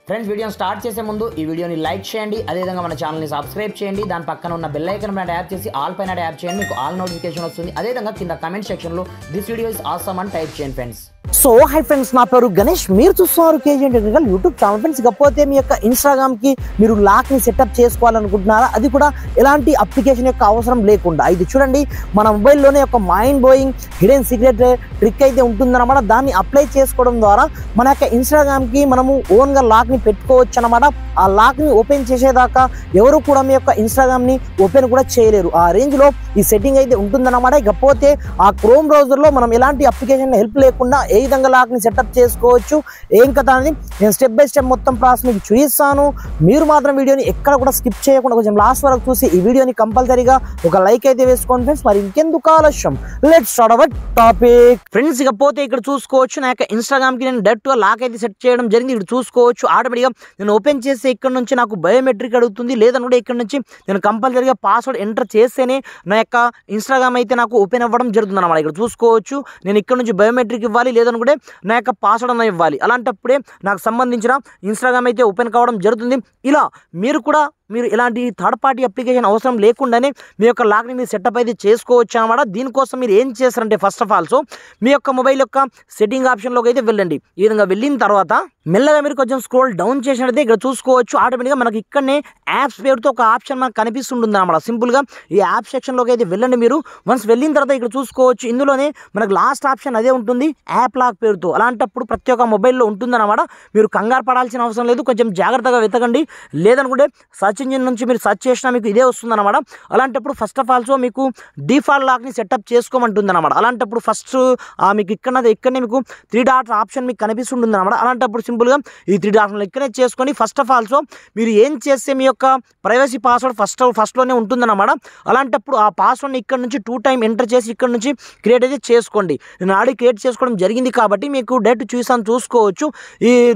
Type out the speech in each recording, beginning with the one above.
Friends వీడియోని start చేసే ముందు ఈ వీడియోని లైక్ చేయండి, అదేవిధంగా మన ఛానల్ని సబ్స్క్రైబ్ చేయండి. దాని పక్కన ఉన్న బెల్ ఐకాన్ పైన ట్యాప్ చేసి ఆల్ పైన ట్యాప్ చేయండి, మీకు ఆల్ నోటిఫికేషన్ వస్తుంది. అదేవిధంగా కింద కమెంట్ సెక్షన్లో దిస్ వీడియో ఇస్ ఆసమ్ అని టైప్ చేయండి ఫ్రెండ్స్. సో హై ఫ్రెండ్స్, నా పేరు గణేష్, మీరు చూస్తున్నారు KG technical YouTube channel. Friends, ఇకపోతే మీ యొక్క ఇన్స్టాగ్రామ్కి మీరు లాక్ని సెటప్ చేసుకోవాలనుకుంటున్నారా? అది కూడా ఎలాంటి అప్లికేషన్ యొక్క అవసరం లేకుండా. ఇది చూడండి, మన మొబైల్లోనే ఒక mind blowing hidden secret trick అయితే ఉంటుందన్నమాట. దాన్ని అప్లై చేసుకోవడం ద్వారా మన యొక్క ఇన్స్టాగ్రామ్కి మనము ఓన్గా లాక్ని పెట్టుకోవచ్చు అన్నమాట. ఆ లాక్ని ఓపెన్ చేసేదాకా ఎవరు కూడా మీ యొక్క ఇన్స్టాగ్రామ్ని ఓపెన్ కూడా చేయలేరు. ఆ రేంజ్లో ఈ సెట్టింగ్ అయితే ఉంటుందన్నమాట. ఇకపోతే ఆ క్రోమ్ బ్రౌజర్లో మనం ఎలాంటి అప్లికేషన్ హెల్ప్ లేకుండా ఏ విధంగా లాక్ని సెటప్ చేసుకోవచ్చు, ఏం కదా అనేది నేను స్టెప్ బై స్టెప్ మొత్తం ప్రాసెస్ మీకు చూపిస్తాను. మీరు మాత్రం వీడియోని ఎక్కడ కూడా స్కిప్ చేయకుండా కొంచెం లాస్ట్ వరకు చూసి ఈ వీడియోని కంపల్సరీగా ఒక లైక్ అయితే వేసుకోండి ఫ్రెండ్స్. మరి ఇంకెందుకు ఆలస్యం, let's start our topic. Friends, ఇకపోతే ఇక్కడ చూసుకోవచ్చు, నా యొక్క ఇన్స్టాగ్రామ్కి నేను డైరెక్ట్గా లాక్ అయితే సెట్ చేయడం జరిగింది. ఇక్కడ చూసుకోవచ్చు, ఆటోమేటిక్గా నేను ఓపెన్ చేస్తే ఇక్కడ నుంచి నాకు బయోమెట్రిక్ అడుగుతుంది. లేదనుకుంటే ఇక్కడ నుంచి నేను కంపల్సరీగా పాస్వర్డ్ ఎంటర్ చేస్తేనే నా యొక్క ఇన్స్టాగ్రామ్ అయితే నాకు ఓపెన్ అవ్వడం జరుగుతుంది అన్నమాట. ఇక్కడ చూసుకోవచ్చు, నేను ఇక్కడ నుంచి బయోమెట్రిక్ ఇవ్వాలి, లేదనుకుంటే నా యొక్క పాస్వర్డ్ అన్న ఇవ్వాలి. అలాంటప్పుడే నాకు సంబంధించిన ఇన్స్టాగ్రామ్ అయితే ఓపెన్ కావడం జరుగుతుంది. ఇలా మీరు ఇలాంటి థర్డ్ పార్టీ అప్లికేషన్ అవసరం లేకుండానే మీ యొక్క లాక్ని మీరు సెటప్ అయితే చేసుకోవచ్చు అన్నమాట. దీనికోసం మీరు ఏం చేస్తారంటే ఫస్ట్ ఆఫ్ ఆల్ మీ యొక్క మొబైల్ యొక్క సెట్టింగ్ ఆప్షన్లోకి అయితే వెళ్ళండి. ఈ విధంగా వెళ్ళిన తర్వాత మెల్లగా మీరు కొంచెం స్క్రోల్ డౌన్ చేసినట్లయితే ఇక్కడ చూసుకోవచ్చు, ఆటోమేటిక్గా మనకి ఇక్కడనే యాప్స్ పేరుతో ఒక ఆప్షన్ మనకు కనిపిస్తుంటుంది అన్నమాట. సింపుల్గా ఈ యాప్ సెక్షన్లోకి అయితే వెళ్ళండి. మీరు వన్స్ వెళ్ళిన తర్వాత ఇక్కడ చూసుకోవచ్చు, ఇందులోనే మనకు లాస్ట్ ఆప్షన్ అదే ఉంటుంది, యాప్ లాక్ పేరుతో. అలాంటప్పుడు ప్రతి ఒక్క మొబైల్లో ఉంటుందన్నమాట. మీరు కంగారు పడాల్సిన అవసరం లేదు, కొంచెం జాగ్రత్తగా వెతకండి. లేదనుకుంటే సర్చ్ ఇంజిన్ నుంచి మీరు సర్చ్ చేసినా మీకు ఇదే వస్తుందన్నమాట. అలాంటప్పుడు ఫస్ట్ ఆఫ్ ఆల్ మీకు డిఫాల్ట్ లాక్ని సెటప్ చేసుకోమంటుంది అన్నమాట. అలాంటప్పుడు ఫస్ట్ మీకు ఇక్కడనే మీకు 3 డాట్స్ ఆప్షన్ మీకు కనిపిస్తుంటుంది అన్నమాట. అలాంటప్పుడు సింపుల్గా ఈ 3 డాట్స్ ఇక్కడనే చేసుకొని ఫస్ట్ ఆఫ్ ఆల్ మీరు ఏం చేస్తే మీ యొక్క ప్రైవసీ పాస్వర్డ్ ఫస్ట్లోనే ఉంటుందన్నమాట. అలాంటప్పుడు ఆ పాస్వర్డ్ని ఇక్కడ నుంచి 2 టైమ్ ఎంటర్ చేసి ఇక్కడ నుంచి క్రియేట్ అయితే చేసుకోండి. నేను ఆల్రెడీ క్రియేట్ చేసుకోవడం జరిగింది కాబట్టి మీకు డైరెక్ట్ చూసుకోవచ్చు.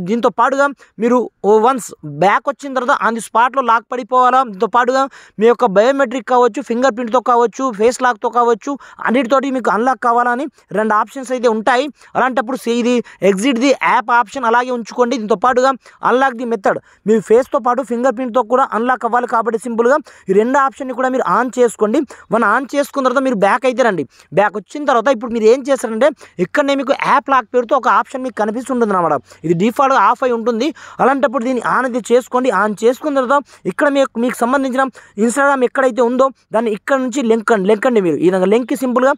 దీంతో పాటుగా మీరు వన్స్ బ్యాక్ వచ్చిన తర్వాత ఆన్ ది స్పాట్లో లాక్ పడిపోవాలా, దీంతో పాటుగా మీ యొక్క బయోమెట్రిక్ కావచ్చు, ఫింగర్ ప్రింట్తో కావచ్చు, ఫేస్ లాక్తో కావచ్చు, అన్నిటితోటి మీకు అన్లాక్ కావాలని 2 ఆప్షన్స్ అయితే ఉంటాయి. అలాంటప్పుడు ఇది ఎగ్జిట్ ది యాప్ ఆప్షన్ అలాగే ఉంచుకోండి. దీంతో పాటుగా అన్లాక్ ది మెథడ్ మీ ఫేస్తో పాటు ఫింగర్ ప్రింట్తో కూడా అన్లాక్ అవ్వాలి కాబట్టి సింపుల్గా ఈ 2 ఆప్షన్ని కూడా మీరు ఆన్ చేసుకోండి. ఆన్ చేసుకున్న తర్వాత మీరు బ్యాక్ అయితే రండి. బ్యాక్ వచ్చిన తర్వాత ఇప్పుడు మీరు ఏం చేస్తారంటే ఇక్కడనే మీకు యాప్ లాక్ పేరుతో ఒక ఆప్షన్ మీకు కనిపిస్తుంటుంది అన్నమాట. ఇది డిఫాల్ట్గా ఆఫ్ అయి ఉంటుంది. అలాంటప్పుడు దీన్ని ఆన్ అయితే చేసుకోండి. ఆన్ చేసుకున్న తర్వాత ఇక్కడ మీకు సంబంధించిన ఇన్స్టాగ్రామ్ ఎక్కడైతే ఉందో దాన్ని ఇక్కడ నుంచి లెంకండి. మీరు ఈ విధంగా లెంక్ సింపుల్గా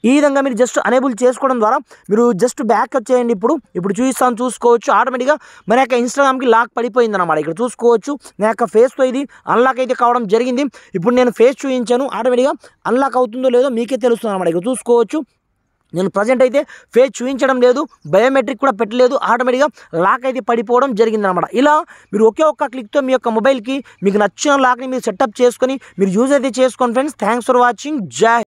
ఈ విధంగా మీరు జస్ట్ అనేబుల్ చేసుకోవడం ద్వారా మీరు జస్ట్ బ్యాక్ వచ్చేయండి. ఇప్పుడు చూసుకోవచ్చు, ఆటోమేటిక్గా మన యొక్క ఇన్స్టాగ్రామ్కి లాక్ పడిపోయింది అన్నమాట. ఇక్కడ చూసుకోవచ్చు, నా యొక్క ఫేస్తో ఇది అన్లాక్ అయితే కావడం జరిగింది. ఇప్పుడు నేను ఫేస్ చూపించాను, ఆటోమేటిక్గా అన్లాక్ అవుతుందో లేదో మీకే తెలుస్తుంది అన్నమాట. ఇక్కడ చూసుకోవచ్చు, నేను ప్రజెంట్ అయితే ఫేస్ చూపించడం లేదు, బయోమెట్రిక్ కూడా పెట్టలేదు, ఆటోమేటిక్గా లాక్ అయితే పడిపోవడం జరిగిందనమాట. ఇలా మీరు ఒకే ఒక్క క్లిక్తో మీ యొక్క మొబైల్కి మీకు నచ్చిన లాక్ని మీరు సెటప్ చేసుకొని మీరు యూజ్ అయితే చేసుకోండి ఫ్రెండ్స్. Thanks for watching. జై